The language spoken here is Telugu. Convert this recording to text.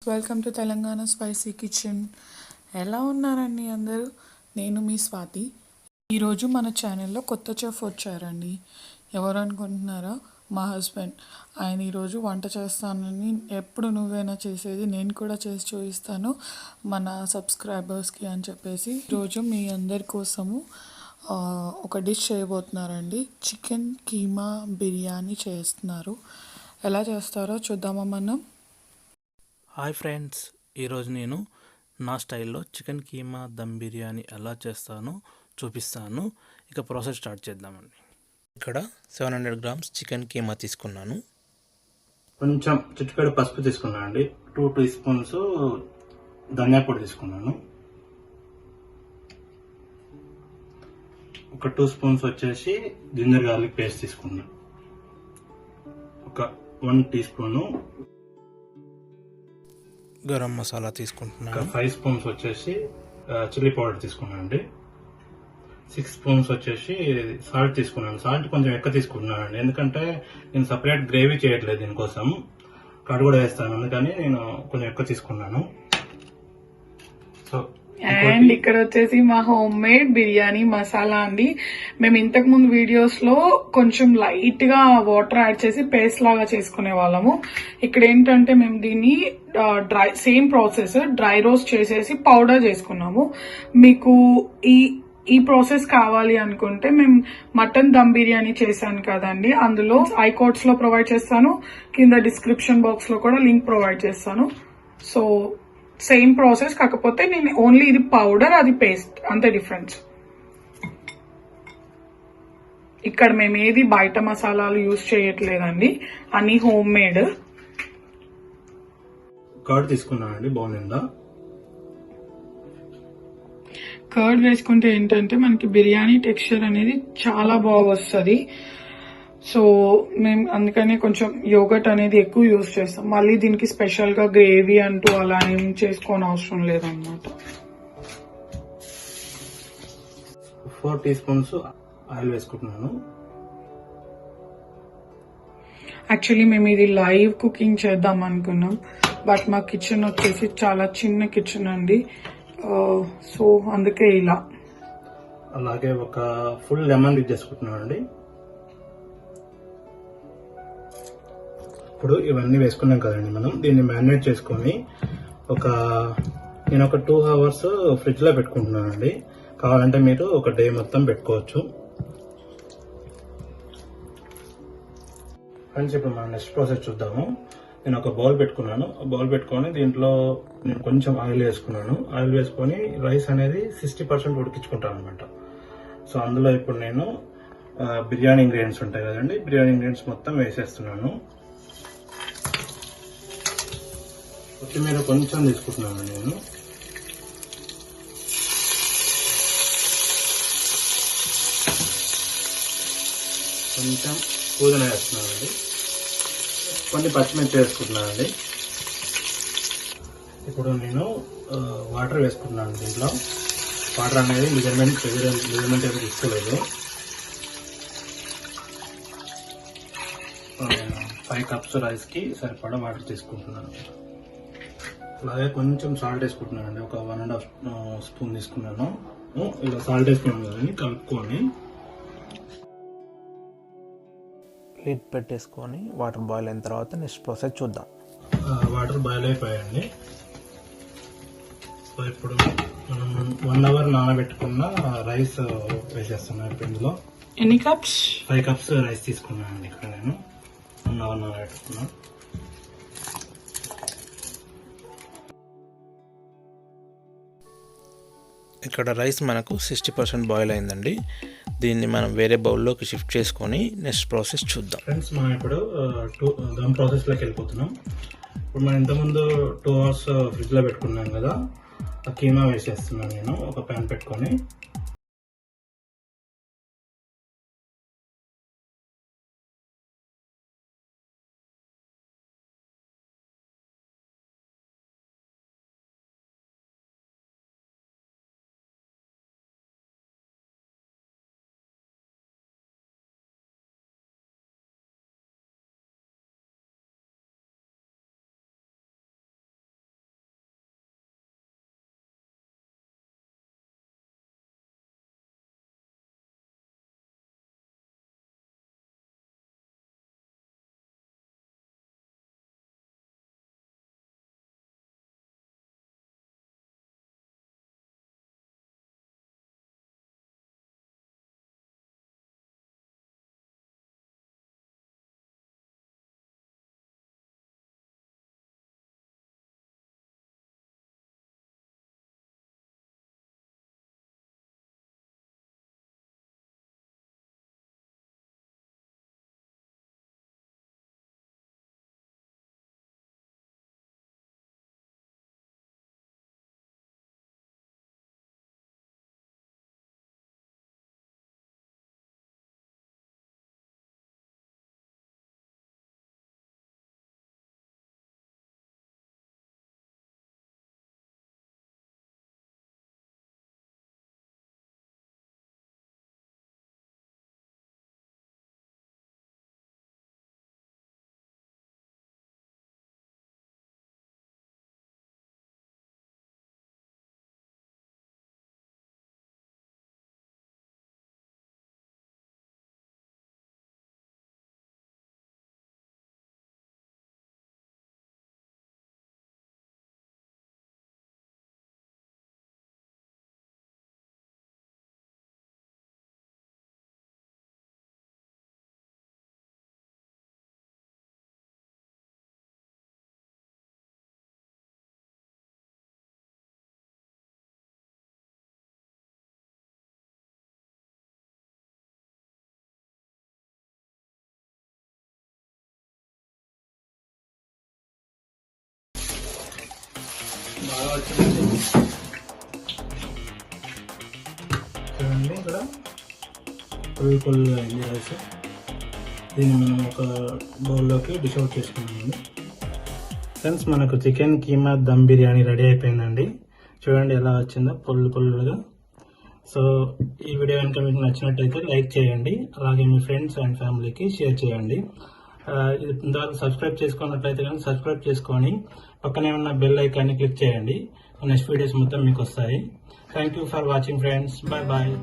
Welcome to Telangana spicy kitchen. ఎలా ఉన్నారండి అందరూ? నేను మీ స్వాతి. ఈరోజు మన ఛానల్లో కొత్త చెఫ్ వచ్చారండి. ఎవరు అనుకుంటున్నారా? మా హస్బెండ్. ఆయన ఈరోజు వంట చేస్తానని, ఎప్పుడు నువ్వేనా చేసేది, నేను కూడా చేసి చూపిస్తాను మన సబ్స్క్రైబర్స్కి అని చెప్పేసి ఈరోజు మీ అందరి కోసము ఒక డిష్ చేయబోతున్నారండి. చికెన్ కీమా బిర్యానీ చేస్తున్నారు. ఎలా చేస్తారో చూద్దామా మనం. హాయ్ ఫ్రెండ్స్, ఈరోజు నేను నా స్టైల్లో చికెన్ కీమా దమ్ బిర్యానీ ఎలా చేస్తానో చూపిస్తాను. ఇక ప్రాసెస్ స్టార్ట్ చేద్దామండి. ఇక్కడ 700 గ్రామ్స్ చికెన్ కీమా తీసుకున్నాను. కొంచెం చిటికెడు పసుపు తీసుకున్నాను అండి. 2 టీ స్పూన్స్ ధనియా పొడి తీసుకున్నాను. ఒక 2 స్పూన్స్ వచ్చేసి జింజర్ గార్లిక్ పేస్ట్ తీసుకున్నాను. ఒక 1 టీ స్పూను గరం మసాలా తీసుకుంటున్నాను. 5 స్పూన్స్ వచ్చేసి చిల్లీ పౌడర్ తీసుకున్నాను అండి. 6 స్పూన్స్ వచ్చేసి సాల్ట్ తీసుకున్నాను. సాల్ట్ కొంచెం ఎక్కువ తీసుకుంటున్నాను అండి, ఎందుకంటే నేను సపరేట్ గ్రేవీ చేయట్లేదు, దీనికోసం కర్డ్ కూడా వేస్తాను, అందుకని నేను కొంచెం ఎక్కువ తీసుకున్నాను. సో అండ్ ఇక్కడ వచ్చేసి మా హోమ్ మేడ్ బిర్యానీ మసాలా అండి. మేము ఇంతకు ముందు వీడియోస్ లో కొంచెం లైట్ గా వాటర్ యాడ్ చేసి పేస్ట్ లాగా చేసుకునే వాళ్ళము. ఇక్కడ ఏంటంటే మేము దీన్ని సేమ్ ప్రాసెస్ డ్రై రోస్ట్ చేసేసి పౌడర్ చేసుకున్నాము. మీకు ఈ ప్రాసెస్ కావాలి అనుకుంటే మేము మటన్ దమ్ బిర్యానీ చేశాను కదండి, అందులో ఐకార్డ్స్ లో ప్రొవైడ్ చేస్తాను, కింద డిస్క్రిప్షన్ బాక్స్ లో కూడా లింక్ ప్రొవైడ్ చేస్తాను. సో సేమ్ ప్రాసెస్, కాకపోతే నేను ఓన్లీ ఇది పౌడర్, అది పేస్ట్, అంతే డిఫరెన్స్. ఇక్కడ మేము ఏది బయట మసాలాలు యూజ్ చేయట్లేదండి, అన్ని హోమ్ మేడ్. కర్డ్ తీసుకున్నానండి బౌల్ నిండా. కర్డ్ వేసుకుంటే ఏంటంటే మనకి బిర్యానీ టెక్స్చర్ అనేది చాలా బాగా వస్తుంది. సో మేము అందుకనే కొంచెం యోగట్ అనేది ఎక్కువ యూజ్ చేస్తాం. మళ్ళీ దీనికి స్పెషల్ గా గ్రేవీ అంటూ అలా ఏం చేసుకోని అవసరం లేదన్నమాట. 4 టీ స్పూన్స్ ఆయిల్ వేసుకుంటున్నాను. యాక్చువల్లీ మేము ఇది లైవ్ కుకింగ్ చేద్దాం అనుకున్నాం, బట్ మా కిచెన్ వచ్చేసి చాలా చిన్న కిచెన్ అండి. సో అందుకే ఇలా. అలాగే ఒక ఫుల్ లెమన్ యూజ్ చేసుకుంటున్నాను అండి. ఇప్పుడు ఇవన్నీ వేసుకున్నాం కదండి, మనం దీన్ని మ్యారినేట్ చేసుకొని నేను ఒక 2 అవర్స్ ఫ్రిడ్జ్ లో పెట్టుకుంటున్నాను అండి. కావాలంటే మీరు ఒక డే మొత్తం పెట్టుకోవచ్చు. ఫ్రెండ్స్, ఇప్పుడు మనం నెక్స్ట్ ప్రాసెస్ చూద్దాము. నేను ఒక బౌల్ పెట్టుకున్నాను. బౌల్ పెట్టుకొని దీంట్లో నేను కొంచెం ఆయిల్ వేసుకున్నాను. ఆయిల్ వేసుకొని రైస్ అనేది 60% ఉడికించుకుంటాను అనమాట. సో అందులో ఇప్పుడు నేను బిర్యానీ ఇంగ్రీడియంట్స్ ఉంటాయి కదండి, బిర్యానీ ఇంగ్రీడియంట్స్ మొత్తం వేసేస్తున్నాను. కొత్తిమీర కొంచెం తీసుకుంటున్నాను నేను. కొంచెం పుదీనా వేస్తున్నానండి. కొన్ని పచ్చిమిర్చి వేసుకుంటున్నానండి. ఇప్పుడు నేను వాటర్ వేసుకుంటున్నాను. దీంట్లో వాటర్ అనేది మెజర్మెంట్ ఏమి తీసుకోలేదు. 5 కప్స్ రైస్కి సరిపడా వాటర్ తీసుకుంటున్నాను. అలాగే కొంచెం సాల్ట్ వేసుకుంటున్నాను అండి. ఒక 1.5 స్పూన్ తీసుకున్నాను. ఇలా సాల్ట్ వేసుకున్నాను కదండి, కలుపుకొని లిడ్ పెట్టేసుకొని వాటర్ బాయిల్ అయిన తర్వాత నెక్స్ట్ ప్రాసెస్ చూద్దాం. వాటర్ బాయిల్ అయిపోయాయండి. సో ఇప్పుడు మనం 1 అవర్ నానబెట్టుకున్న రైస్ వేసేస్తున్నాం. ఇప్పుడు ఇందులో ఎన్ని కప్స్? 5 కప్స్ రైస్ తీసుకున్నానండి. ఇక్కడ నేను 1 అవర్ నానబెట్టుకున్నాను. ఇక్కడ రైస్ మనకు 60% బాయిల్ అయిందండి. దీన్ని మనం వేరే బౌల్లోకి షిఫ్ట్ చేసుకొని నెక్స్ట్ ప్రాసెస్ చూద్దాం. ఫ్రెండ్స్, మనం ఇప్పుడు దమ్ ప్రాసెస్లోకి వెళ్ళిపోతున్నాం. ఇప్పుడు మనం ఇంతకుముందు 2 అవర్స్ ఫ్రిడ్జ్లో పెట్టుకున్నాం కదా, ఆ కీమా వేసేస్తున్నాను నేను ఒక ప్యాన్ పెట్టుకొని. వచ్చిందండి. చూడండి ఇక్కడ పుల్లుగా అయింది రైస్. దీన్ని మనం ఒక బౌల్లోకి డిష్ అవుట్ చేసుకున్నామండి. ఫ్రెండ్స్, మనకు చికెన్ కీమా దమ్ బిర్యానీ రెడీ అయిపోయిందండి. చూడండి ఎలా వచ్చిందో పుల్లుగా. సో ఈ వీడియో కనుక మీకు నచ్చినట్టయితే లైక్ చేయండి, అలాగే మీ ఫ్రెండ్స్ అండ్ ఫ్యామిలీకి షేర్ చేయండి. ఇంతవరకు సబ్స్క్రైబ్ చేసుకున్నట్లయితే కనుక సబ్స్క్రైబ్ చేసుకొని పక్కనే ఉన్న బెల్ ఐకాన్ని క్లిక్ చేయండి. నెక్స్ట్ వీడియోస్ మొత్తం మీకు వస్తాయి. Thank you for watching friends. Bye.